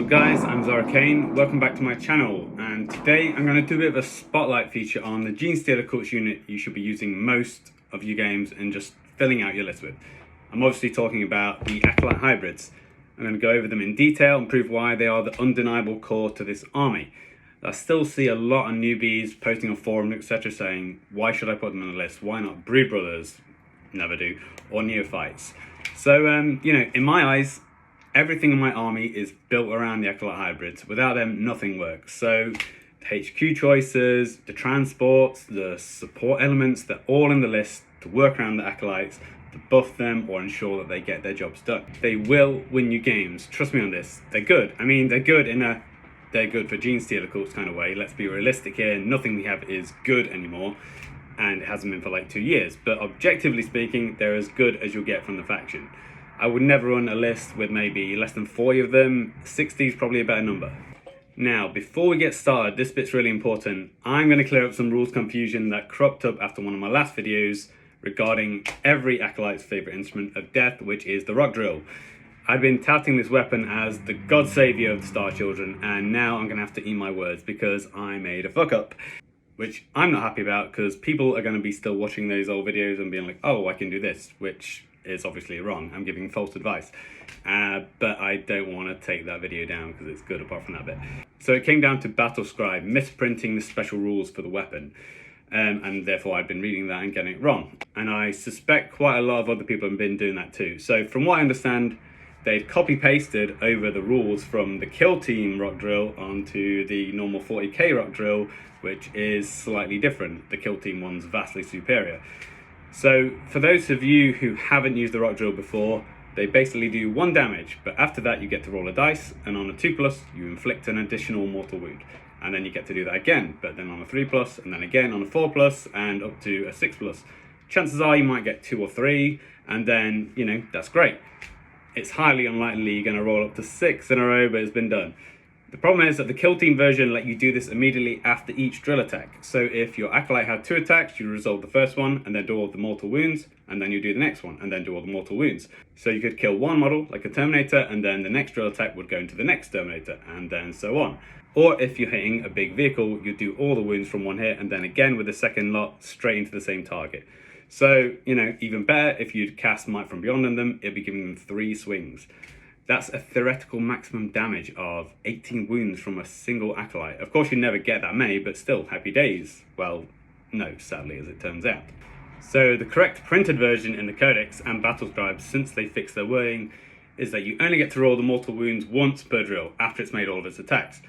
up guys, I'm Kane. Welcome back to my channel, and today I'm going to do a bit of a spotlight feature on the Genestealer cults unit you should be using most of your games and just filling out your list with. I'm obviously talking about the Acolyte hybrids. I'm going to go over them in detail and prove why they are the undeniable core to this army. I still see a lot of newbies posting on forums, etc. saying, why should I put them on the list? Why not Brood Brothers? Never do. Or Neophytes. So, in my eyes, everything in my army is built around the Acolyte hybrids. Without them, nothing works. So, the HQ choices, the transports, the support elements, they're all in the list to work around the Acolytes, to buff them or ensure that they get their jobs done. They will win you games. Trust me on this. They're good. I mean, they're good in a they're good for Genestealer cults kind of way. Let's be realistic here. Nothing we have is good anymore, and it hasn't been for like 2 years. But objectively speaking, they're as good as you'll get from the faction. I would never run a list with maybe less than 40 of them. 60 is probably a better number. Now, before we get started, this bit's really important. I'm going to clear up some rules confusion that cropped up after one of my last videos regarding every Acolyte's favourite instrument of death, which is the rock drill. I've been touting this weapon as the god saviour of the Star Children, and now I'm going to have to eat my words because I made a fuck up. Which I'm not happy about, because people are going to be still watching those old videos and being like, oh, I can do this, which is obviously wrong. I'm giving false advice. But I don't want to take that video down because it's good apart from that bit. So it came down to Battle Scribe misprinting the special rules for the weapon. And therefore I've been reading that and getting it wrong. And I suspect quite a lot of other people have been doing that too. So from what I understand, they'd copy-pasted over the rules from the Kill Team rock drill onto the normal 40k rock drill, which is slightly different. The Kill Team one's vastly superior. So for those of you who haven't used the rock drill before, they basically do 1 damage, but after that you get to roll a dice, and on a 2+, you inflict an additional mortal wound. And then you get to do that again, but then on a 3+, and then again on a 4+, and up to a 6+. Chances are you might get 2 or 3, and then, that's great. It's highly unlikely you're going to roll up to 6 in a row, but it's been done. The problem is that the Kill Team version let you do this immediately after each drill attack. So if your Acolyte had 2 attacks, you resolve the first one and then do all the mortal wounds, and then you do the next one and then do all the mortal wounds. So you could kill one model, like a Terminator, and then the next drill attack would go into the next Terminator, and then so on. Or if you're hitting a big vehicle, you do all the wounds from one hit, and then again with the second lot, straight into the same target. So, even better, if you'd cast Might from Beyond on them, it'd be giving them 3 swings. That's a theoretical maximum damage of 18 wounds from a single Acolyte. Of course, you never get that many, but still, happy days. Well, no, sadly, as it turns out. So the correct printed version in the Codex and Battle Scribe, since they fixed their wording, is that you only get to roll the mortal wounds once per drill after it's made all of its attacks.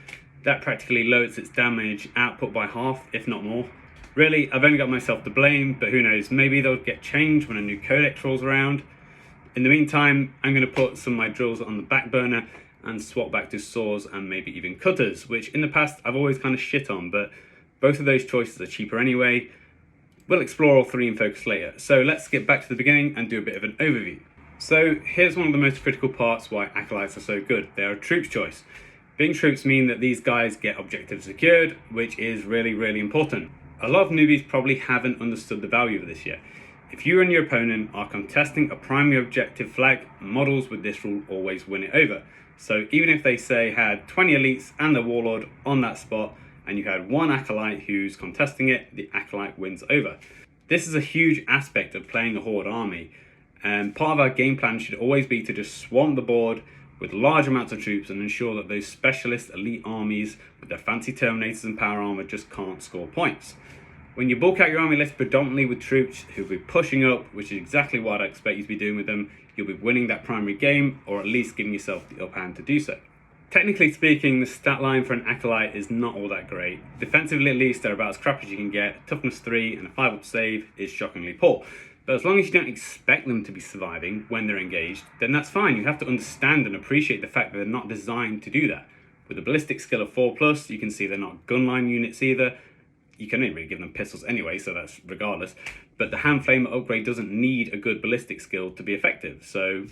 That practically lowers its damage output by half, if not more. Really, I've only got myself to blame, but who knows, maybe they'll get changed when a new Codex rolls around. In the meantime, I'm going to put some of my drills on the back burner and swap back to saws and maybe even cutters, which in the past I've always kind of shit on, but both of those choices are cheaper anyway. We'll explore all 3 in focus later. So let's get back to the beginning and do a bit of an overview. So here's one of the most critical parts why Acolytes are so good. They're a troops choice. Being troops mean that these guys get objectives secured, which is really, really important. A lot of newbies probably haven't understood the value of this yet. If you and your opponent are contesting a primary objective flag, models with this rule always win it over. So even if they say had 20 elites and the warlord on that spot, and you had 1 Acolyte who's contesting it, the Acolyte wins over. This is a huge aspect of playing a horde army, and part of our game plan should always be to just swamp the board with large amounts of troops and ensure that those specialist elite armies with their fancy Terminators and power armor just can't score points. When you bulk out your army list predominantly with troops who'll be pushing up, which is exactly what I expect you to be doing with them, you'll be winning that primary game, or at least giving yourself the upper hand to do so. Technically speaking, the stat line for an Acolyte is not all that great. Defensively at least, they're about as crap as you can get. Toughness 3 and a 5-up save is shockingly poor. But as long as you don't expect them to be surviving when they're engaged, then that's fine. You have to understand and appreciate the fact that they're not designed to do that. With a ballistic skill of 4+, you can see they're not gunline units either. You can only really give them pistols anyway, so that's regardless. But the Handflames upgrade doesn't need a good ballistic skill to be effective, so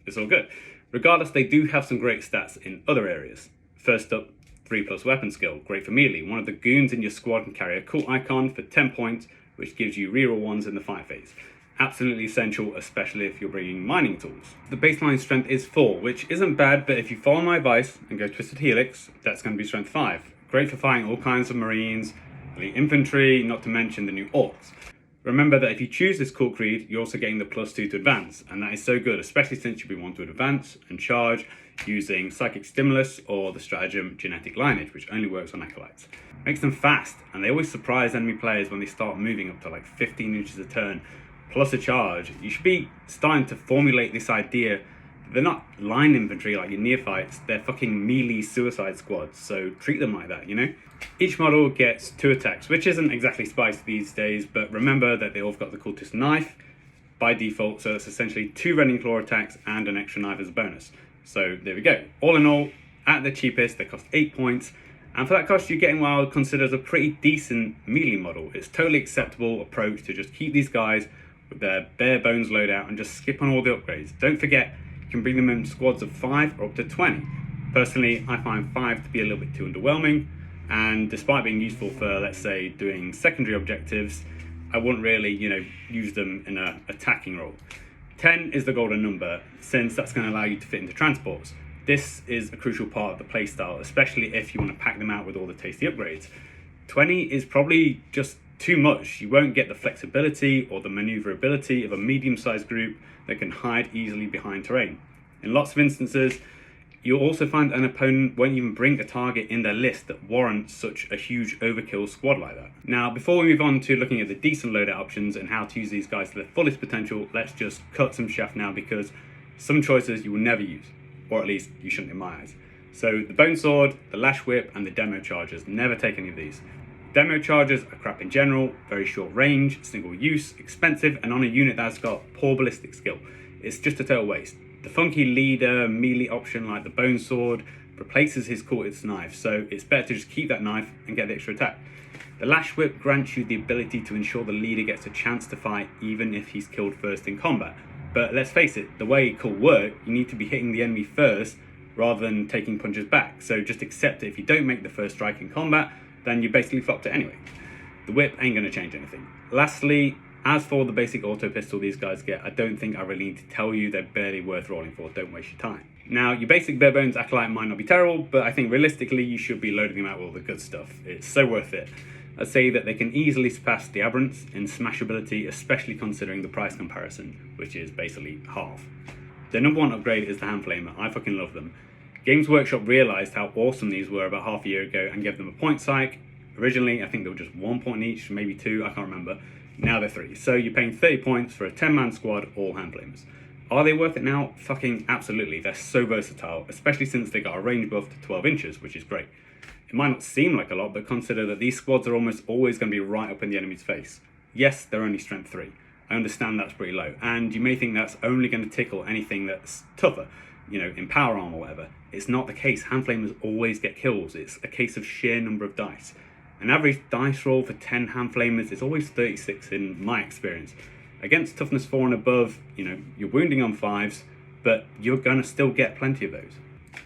it's all good. Regardless, they do have some great stats in other areas. First up, 3+ weapon skill, great for melee. One of the goons in your squad can carry a cult icon for 10 points, which gives you reroll 1s in the fight phase. Absolutely essential, especially if you're bringing mining tools. The baseline strength is 4, which isn't bad, but if you follow my advice and go Twisted Helix, that's going to be strength 5. Great for fighting all kinds of marines, elite infantry, not to mention the new orcs. Remember that if you choose this cool creed, you're also getting the +2 to advance, and that is so good, especially since you'll be wanting to advance and charge using Psychic Stimulus or the stratagem Genetic Lineage, which only works on Acolytes. Makes them fast, and they always surprise enemy players when they start moving up to like 15 inches a turn, plus a charge. You should be starting to formulate this idea. They're not line infantry like your neophytes, they're fucking melee suicide squads, so treat them like that, you know? Each model gets 2 attacks, which isn't exactly spicy these days, but remember that they all got the cultist knife by default, so it's essentially 2 rending claw attacks and an extra knife as a bonus. So there we go. All in all, at the cheapest, they cost 8 points, and for that cost you're getting what I would consider as a pretty decent melee model. It's totally acceptable approach to just keep these guys with their bare bones loadout and just skip on all the upgrades. Don't forget, you can bring them in squads of 5 or up to 20. Personally, I find 5 to be a little bit too underwhelming, and despite being useful for, let's say, doing secondary objectives, I wouldn't really, use them in an attacking role. 10 is the golden number, since that's going to allow you to fit into transports. This is a crucial part of the playstyle, especially if you want to pack them out with all the tasty upgrades. 20 is probably just too much. You won't get the flexibility or the maneuverability of a medium-sized group that can hide easily behind terrain. In lots of instances, you'll also find an opponent won't even bring a target in their list that warrants such a huge overkill squad like that. Now, before we move on to looking at the decent loadout options and how to use these guys to their fullest potential, let's just cut some shaft now, because some choices you will never use, or at least you shouldn't in my eyes. So the Bone Sword, the Lash Whip, and the Demo Chargers. Never take any of these. Demo Chargers are crap in general, very short range, single use, expensive, and on a unit that's got poor ballistic skill. It's just a total waste. The funky leader melee option like the Bone Sword replaces his cultist knife, so it's better to just keep that knife and get the extra attack. The Lash Whip grants you the ability to ensure the leader gets a chance to fight even if he's killed first in combat. But let's face it, the way it could work, you need to be hitting the enemy first rather than taking punches back, so just accept it. If you don't make the first strike in combat, then you basically flopped it anyway. The whip ain't going to change anything. Lastly, as for the basic auto pistol these guys get, I don't think I really need to tell you, they're barely worth rolling for, don't waste your time. Now, your basic bare bones Acolyte might not be terrible, but I think realistically you should be loading them out with all the good stuff. It's so worth it. I'd say that they can easily surpass the Aberrants in smashability, especially considering the price comparison, which is basically half. The number 1 upgrade is the Handflamer. I fucking love them. Games Workshop realised how awesome these were about half a year ago and gave them a point psych. Originally, I think they were just 1 point each, maybe 2, I can't remember. Now they're 3. So you're paying 30 points for a 10-man squad, all Handflamers. Are they worth it now? Fucking absolutely. They're so versatile, especially since they got a range buff to 12 inches, which is great. It might not seem like a lot, but consider that these squads are almost always going to be right up in the enemy's face. Yes, they're only strength 3. I understand that's pretty low, and you may think that's only going to tickle anything that's tougher, in power armor or whatever. It's not the case. Handflamers always get kills. It's a case of sheer number of dice. An average dice roll for 10 Handflamers is always 36 in my experience. Against toughness 4 and above, you're wounding on 5s, but you're going to still get plenty of those.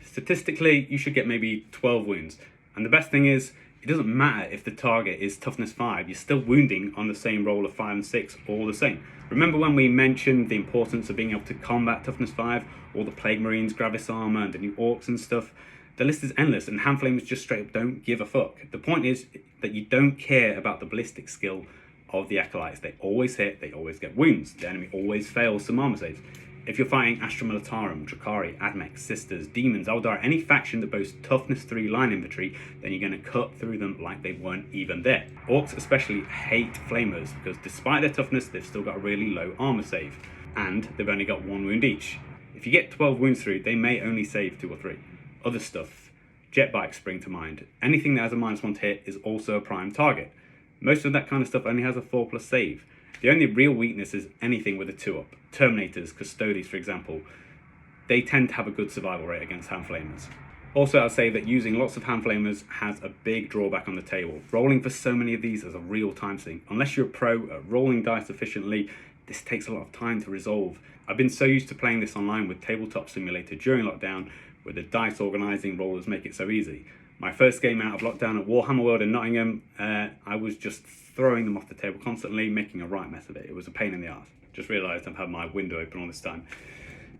Statistically, you should get maybe 12 wounds. And the best thing is, it doesn't matter if the target is toughness 5, you're still wounding on the same roll of 5 and 6, all the same. Remember when we mentioned the importance of being able to combat toughness 5, all the Plague Marines, Gravis Armor, and the new Orcs and stuff? The list is endless, and Handflames just straight up don't give a fuck. The point is that you don't care about the ballistic skill of the Acolytes. They always hit, they always get wounds. The enemy always fails some armor saves. If you're fighting Astra Militarum, Drakari, Admech, Sisters, Demons, Eldar, any faction that boasts toughness 3 line infantry, then you're going to cut through them like they weren't even there. Orcs especially hate Flamers, because despite their toughness, they've still got a really low armor save, and they've only got 1 wound each. If you get 12 wounds through, they may only save 2 or 3. Other stuff, jet bikes spring to mind. Anything that has a -1 to hit is also a prime target. Most of that kind of stuff only has a 4+ save. The only real weakness is anything with a 2-up. Terminators, Custodes for example, they tend to have a good survival rate against Handflamers. Also, I'd say that using lots of Handflamers has a big drawback on the table. Rolling for so many of these is a real time sink. Unless you're a pro at rolling dice efficiently, this takes a lot of time to resolve. I've been so used to playing this online with Tabletop Simulator during lockdown, where the dice organising rollers make it so easy. My first game out of lockdown at Warhammer World in Nottingham, I was just throwing them off the table constantly, making a right mess of it. It was a pain in the arse. Just realised I've had my window open all this time.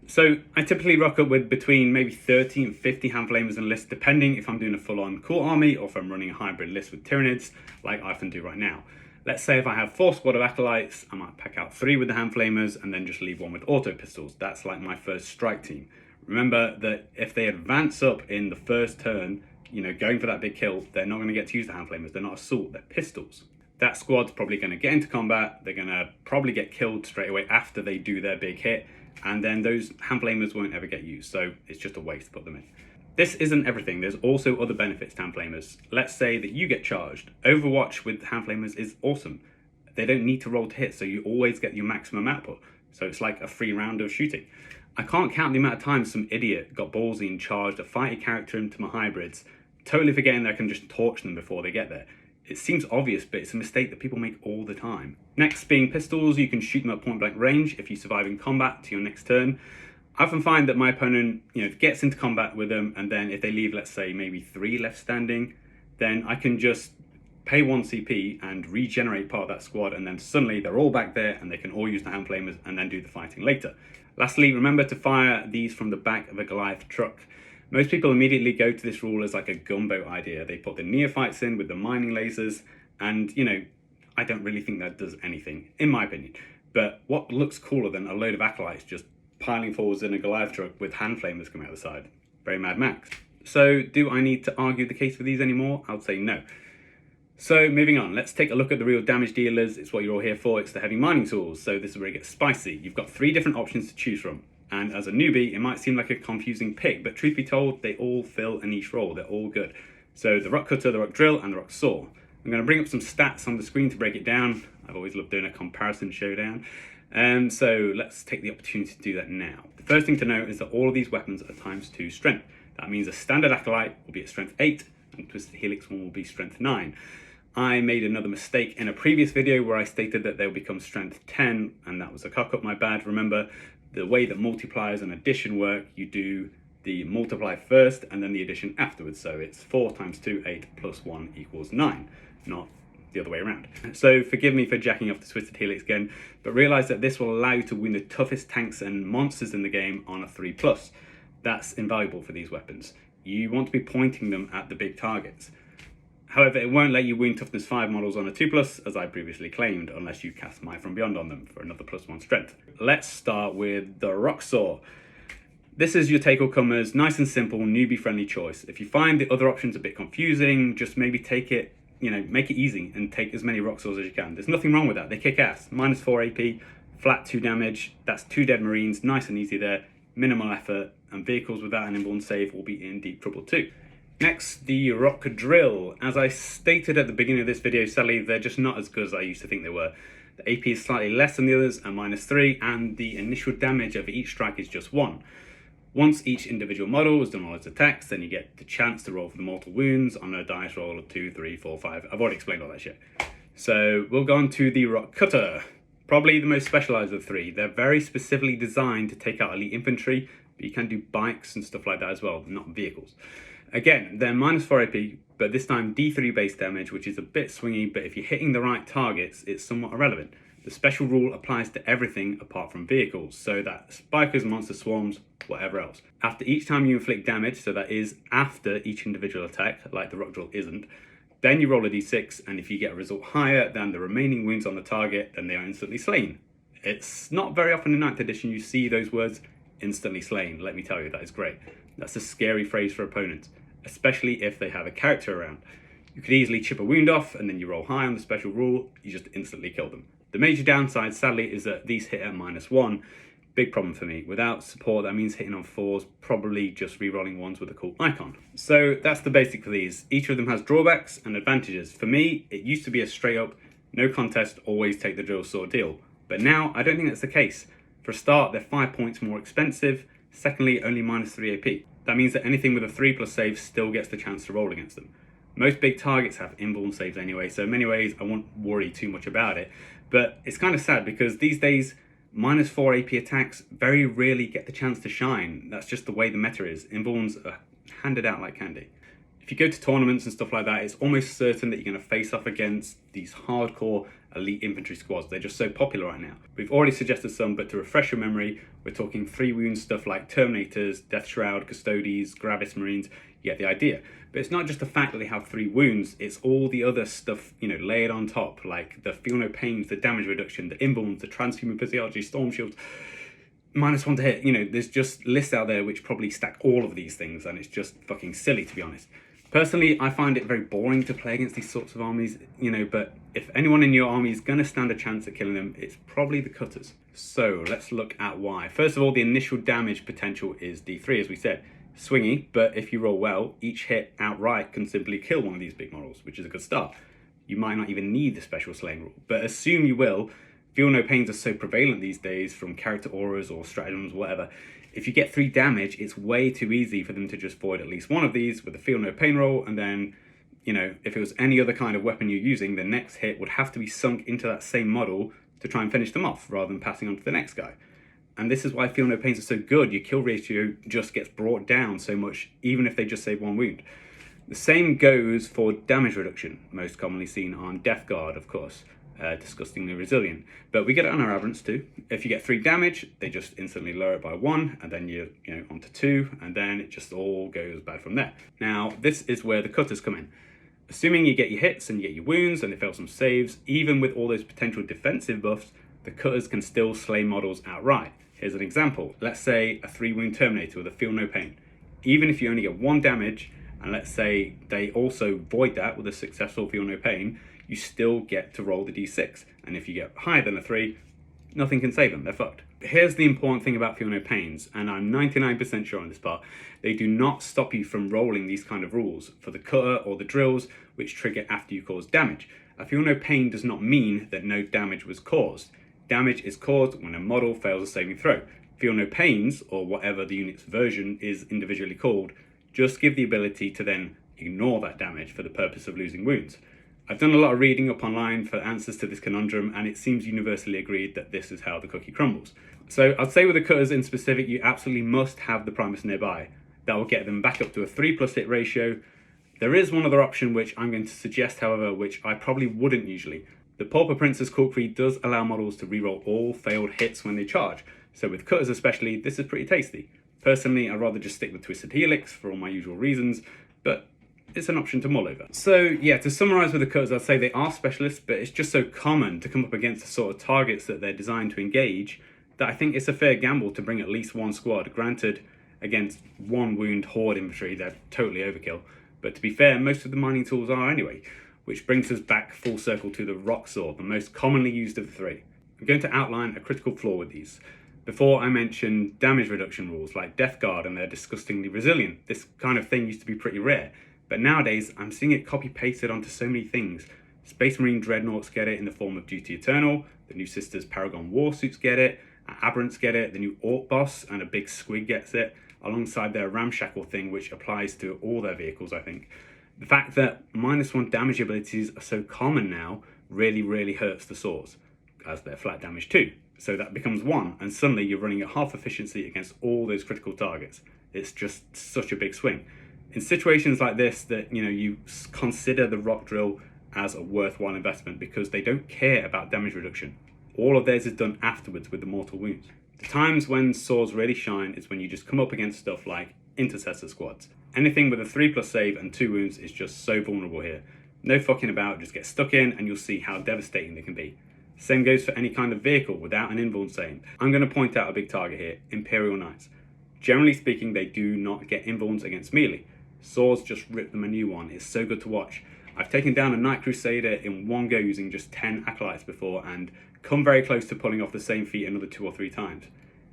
So I typically rock up with between maybe 30 and 50 Handflamers in list, depending if I'm doing a full-on core army or if I'm running a hybrid list with Tyranids, like I often do right now. Let's say if I have 4 squad of Acolytes, I might pack out 3 with the Handflamers and then just leave 1 with auto pistols. That's like my first strike team. Remember that if they advance up in the first turn, you know, going for that big kill, they're not going to get to use the Handflamers. They're not assault, they're pistols. That squad's probably going to get into combat, they're going to probably get killed straight away after they do their big hit, and then those Handflamers won't ever get used, so it's just a waste to put them in. This isn't everything, there's also other benefits to Handflamers. Let's say that you get charged. Overwatch with Handflamers is awesome. They don't need to roll to hit, so you always get your maximum output. So it's like a free round of shooting. I can't count the amount of times some idiot got ballsy and charged a fighting character into my hybrids, totally forgetting that I can just torch them before they get there. It seems obvious, but it's a mistake that people make all the time. Next, being pistols, you can shoot them at point blank range if you survive in combat to your next turn. I often find that my opponent, gets into combat with them, and then if they leave, let's say, maybe 3 left standing, then I can just pay 1 CP and regenerate part of that squad, and then suddenly they're all back there and they can all use the Handflamers and then do the fighting later. Lastly, remember to fire these from the back of a Goliath truck. Most people immediately go to this rule as like a gunboat idea. They put the neophytes in with the mining lasers, and I don't really think that does anything, in my opinion. But what looks cooler than a load of Acolytes just piling forwards in a Goliath truck with Handflamers coming out the side? Very Mad Max. So do I need to argue the case for these anymore? I would say no. So moving on, let's take a look at the real damage dealers. It's what you're all here for. It's the heavy mining tools. So this is where it gets spicy. You've got 3 different options to choose from. And as a newbie, it might seem like a confusing pick, but truth be told, they all fill a niche role. They're all good. So the rock cutter, the rock drill, and the rock saw. I'm going to bring up some stats on the screen to break it down. I've always loved doing a comparison showdown. So let's take the opportunity to do that now. The first thing to note is that all of these weapons are ×2 strength. That means a standard Acolyte will be at strength 8, and Twisted Helix one will be strength 9. I made another mistake in a previous video where I stated that they'll become strength 10, and that was a cock up, my bad. Remember, the way that multipliers and addition work, you do the multiply first and then the addition afterwards. So it's 4 × 2, 8, plus 1 equals 9, not the other way around. So forgive me for jacking off the Twisted Helix again, but realize that this will allow you to win the toughest tanks and monsters in the game on a 3+. That's invaluable for these weapons. You want to be pointing them at the big targets. However, it won't let you win toughness 5 models on a 2+, as I previously claimed, unless you cast Might from Beyond on them for another +1 strength. Let's start with the Rock Saw. This is your take-all-comers, nice and simple, newbie-friendly choice. If you find the other options a bit confusing, just maybe take it, make it easy and take as many Rock Saws as you can. There's nothing wrong with that. They kick ass. -4 AP, flat 2 damage. That's 2 dead Marines, nice and easy there. Minimal effort, and vehicles without an inborn save will be in deep trouble too. Next, the Rock Drill. As I stated at the beginning of this video, sadly, they're just not as good as I used to think they were. The AP is slightly less than the others at -3, and the initial damage of each strike is just 1. Once each individual model has done all its attacks, then you get the chance to roll for the mortal wounds on a dice roll of 2, 3, 4, 5. I've already explained all that shit. So we'll go on to the Rock Cutter. Probably the most specialised of the 3. They're very specifically designed to take out elite infantry, but you can do bikes and stuff like that as well, not vehicles. Again, they're -4 AP, but this time D3 base damage, which is a bit swingy, but if you're hitting the right targets, it's somewhat irrelevant. The special rule applies to everything apart from vehicles, so that spikers, monster swarms, whatever else. After each time you inflict damage, so that is after each individual attack, like the rock drill isn't, then you roll a d6, and if you get a result higher than the remaining wounds on the target, then they are instantly slain. It's not very often in 9th edition you see those words, instantly slain. Let me tell you, that is great. That's a scary phrase for opponents, especially if they have a character around. You could easily chip a wound off, and then you roll high on the special rule, you just instantly kill them. The major downside, sadly, is that these hit at -1. Big problem for me. Without support, that means hitting on 4s, probably just re-rolling 1s with a cool icon. So that's the basic for these. Each of them has drawbacks and advantages. For me, it used to be a straight up, no contest, always take the drill saw deal. But now, I don't think that's the case. For a start, they're 5 points more expensive. Secondly, only -3 AP. That means that anything with a 3+ save still gets the chance to roll against them. Most big targets have inborn saves anyway, so in many ways I won't worry too much about it. But it's kind of sad because these days, -4 AP attacks very rarely get the chance to shine. That's just the way the meta is. Inborns are handed out like candy. If you go to tournaments and stuff like that, it's almost certain that you're going to face off against these hardcore elite infantry squads. They're just so popular right now. We've already suggested some, but to refresh your memory, we're talking 3 wound stuff like Terminators, Death Shroud, Custodes, Gravis Marines. You get the idea. But it's not just the fact that they have 3 wounds, it's all the other stuff, layered on top, like the Feel No Pains, the damage reduction, the Inborns, the Transhuman Physiology, Storm Shields, -1 to hit. There's just lists out there which probably stack all of these things, and it's just fucking silly, to be honest. Personally, I find it very boring to play against these sorts of armies, but if anyone in your army is going to stand a chance at killing them, it's probably the cutters. So let's look at why. First of all, the initial damage potential is D3, as we said. Swingy, but if you roll well, each hit outright can simply kill one of these big models, which is a good start. You might not even need the special slaying rule, but assume you will. Feel No Pains are so prevalent these days from character auras or stratagems, whatever. If you get 3 damage, it's way too easy for them to just void at least one of these with a Feel No Pain roll, and then, if it was any other kind of weapon you're using, the next hit would have to be sunk into that same model to try and finish them off, rather than passing on to the next guy. And this is why Feel No Pains are so good. Your kill ratio just gets brought down so much, even if they just save 1 wound. The same goes for damage reduction, most commonly seen on Death Guard, of course. Disgustingly resilient, but we get it on our aberrants too. If you get 3 damage, they just instantly lower it by 1, and then you're onto 2, and then it just all goes bad from there. Now this is where the cutters come in. Assuming you get your hits and you get your wounds and they fail some saves, even with all those potential defensive buffs, the cutters can still slay models outright. Here's an example. Let's say a 3 wound Terminator with a Feel No Pain. Even if you only get 1 damage, and let's say they also void that with a successful Feel No Pain, you still get to roll the d6. And if you get higher than a 3, nothing can save them, they're fucked. Here's the important thing about Feel No Pains, and I'm 99% sure on this part. They do not stop you from rolling these kind of rules for the cutter or the drills, which trigger after you cause damage. A Feel No Pain does not mean that no damage was caused. Damage is caused when a model fails a saving throw. Feel No Pains, or whatever the unit's version is individually called, just give the ability to then ignore that damage for the purpose of losing wounds. I've done a lot of reading up online for answers to this conundrum, and it seems universally agreed that this is how the cookie crumbles. So I'd say with the cutters in specific, you absolutely must have the Primus nearby. That will get them back up to a 3+ hit ratio. There is one other option which I'm going to suggest, however, which I probably wouldn't usually. The Pauper Princess Corkery does allow models to reroll all failed hits when they charge, so with cutters especially, this is pretty tasty. Personally, I'd rather just stick with Twisted Helix for all my usual reasons, but it's an option to mull over. So yeah, to summarise with the cutters, I'd say they are specialists, but it's just so common to come up against the sort of targets that they're designed to engage that I think it's a fair gamble to bring at least 1 squad. Granted, against 1 wound horde infantry, they're totally overkill, but to be fair, most of the mining tools are anyway, which brings us back full circle to the Rock Sword, the most commonly used of the 3. I'm going to outline a critical flaw with these. Before I mentioned damage reduction rules like Death Guard and they're disgustingly resilient. This kind of thing used to be pretty rare, but nowadays I'm seeing it copy-pasted onto so many things. Space Marine Dreadnoughts get it in the form of Duty Eternal, the new Sisters Paragon Warsuits get it, Aberrants get it, the new Orc Boss and a big squig gets it, alongside their Ramshackle thing, which applies to all their vehicles, I think. The fact that -1 damage abilities are so common now really hurts the swords, as they're flat damage too. So that becomes 1, and suddenly you're running at half efficiency against all those critical targets. It's just such a big swing. In situations like this, that you consider the rock drill as a worthwhile investment because they don't care about damage reduction. All of theirs is done afterwards with the mortal wounds. The times when swords really shine is when you just come up against stuff like intercessor squads. Anything with a 3+ save and 2 wounds is just so vulnerable here. No fucking about, just get stuck in and you'll see how devastating they can be. Same goes for any kind of vehicle without an inborn save. I'm going to point out a big target here, Imperial Knights. Generally speaking, they do not get inborns against melee. Swords just rip them a new one. It's so good to watch. I've taken down a Knight Crusader in one go using just 10 Acolytes before and come very close to pulling off the same feat another 2 or 3 times.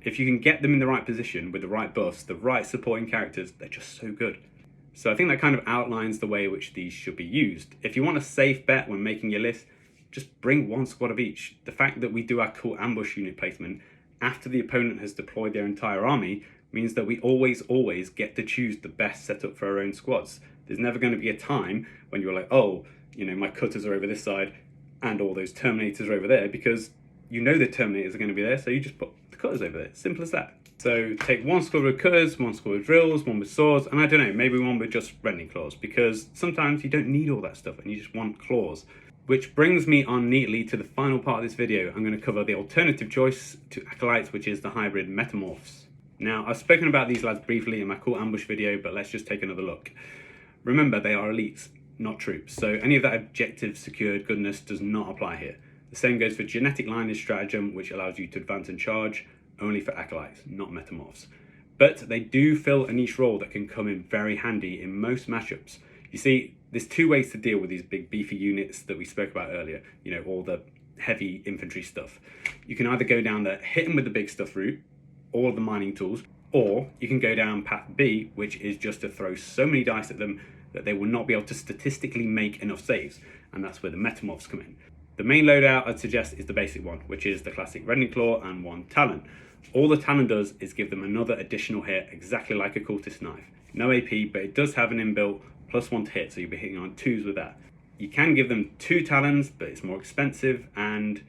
If you can get them in the right position with the right buffs, the right supporting characters, they're just so good. So I think that kind of outlines the way in which these should be used. If you want a safe bet when making your list, just bring 1 squad of each. The fact that we do our cool ambush unit placement after the opponent has deployed their entire army means that we always get to choose the best setup for our own squads. There's never going to be a time when you're like, oh, my cutters are over this side and all those Terminators are over there, because the Terminators are going to be there, so you just put the cutters over there. Simple as that. So take 1 squad with cutters, 1 squad with drills, 1 with swords, and I don't know, maybe 1 with just rending claws, because sometimes you don't need all that stuff and you just want claws. Which brings me on neatly to the final part of this video. I'm going to cover the alternative choice to Acolytes, which is the hybrid Metamorphs. Now, I've spoken about these lads briefly in my Cool Ambush video, but let's just take another look. Remember, they are elites, not troops, so any of that objective secured goodness does not apply here. The same goes for Genetic Lineage Stratagem, which allows you to advance and charge, only for Acolytes, not Metamorphs. But they do fill a niche role that can come in very handy in most matchups. You see, there's two ways to deal with these big beefy units that we spoke about earlier, you know, all the heavy infantry stuff. You can either go down the hit them with the big stuff route, or the mining tools, or you can go down path B, which is just to throw so many dice at them that they will not be able to statistically make enough saves, and that's where the Metamorphs come in. The main loadout I'd suggest is the basic one, which is the classic Rending Claw and 1 Talon. All the Talon does is give them another additional hit, exactly like a Cultist Knife. No AP, but it does have an inbuilt +1 to hit, so you'll be hitting on 2s with that. You can give them 2 Talons, but it's more expensive, and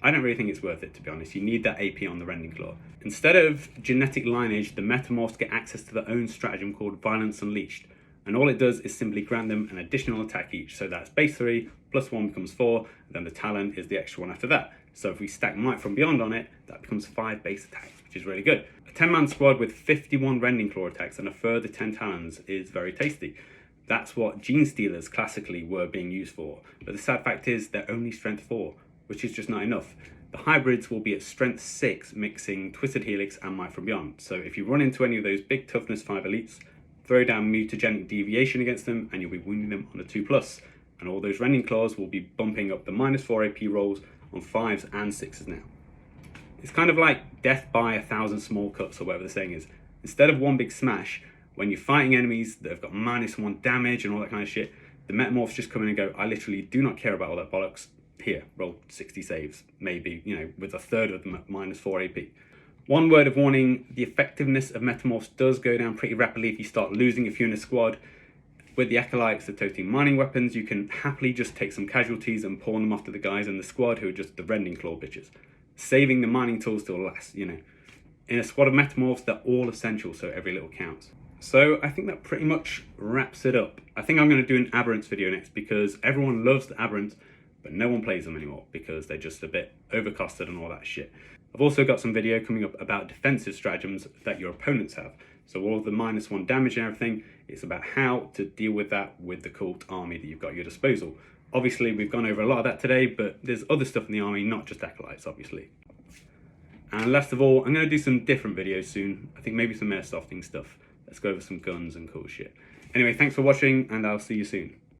I don't really think it's worth it, to be honest. You need that AP on the Rending Claw. Instead of Genetic Lineage, the Metamorphs get access to their own stratagem called Violence Unleashed, and all it does is simply grant them an additional attack each, so that's base 3, +1 becomes 4, and then the Talon is the extra one after that. So if we stack Might from Beyond on it, that becomes 5 base attacks, which is really good. A 10-man squad with 51 Rending Claw attacks and a further 10 Talons is very tasty. That's what Genestealers classically were being used for, but the sad fact is they're only strength 4, which is just not enough. The hybrids will be at strength 6, mixing Twisted Helix and Might from Beyond. So if you run into any of those big toughness 5 elites, throw down Mutagenic Deviation against them and you'll be wounding them on a 2+, and all those Rending Claws will be bumping up the -4 AP rolls on 5s and 6s now. It's kind of like death by 1,000 small cuts, or whatever the saying is. Instead of one big smash, when you're fighting enemies that have got -1 damage and all that kind of shit, the Metamorphs just come in and go, I literally do not care about all that bollocks. Here, roll 60 saves, maybe, you know, with a third of them at -4 AP. One word of warning, the effectiveness of Metamorphs does go down pretty rapidly if you start losing a few in a squad. With the Acolytes, the toting mining weapons, you can happily just take some casualties and pawn them off to the guys in the squad who are just the Rending Claw bitches. Saving the mining tools till last, you know. In a squad of Metamorphs, they're all essential, so every little counts. So I think that pretty much wraps it up. I think I'm going to do an Aberrants video next because everyone loves the Aberrants, but no one plays them anymore because they're just a bit overcosted and all that shit. I've also got some video coming up about defensive stratagems that your opponents have. So all of the -1 damage and everything, it's about how to deal with that with the cult army that you've got at your disposal. Obviously, we've gone over a lot of that today, but there's other stuff in the army, not just Acolytes, obviously. And last of all, I'm going to do some different videos soon. I think maybe some airsofting stuff. Let's go over some guns and cool shit. Anyway, thanks for watching, and I'll see you soon.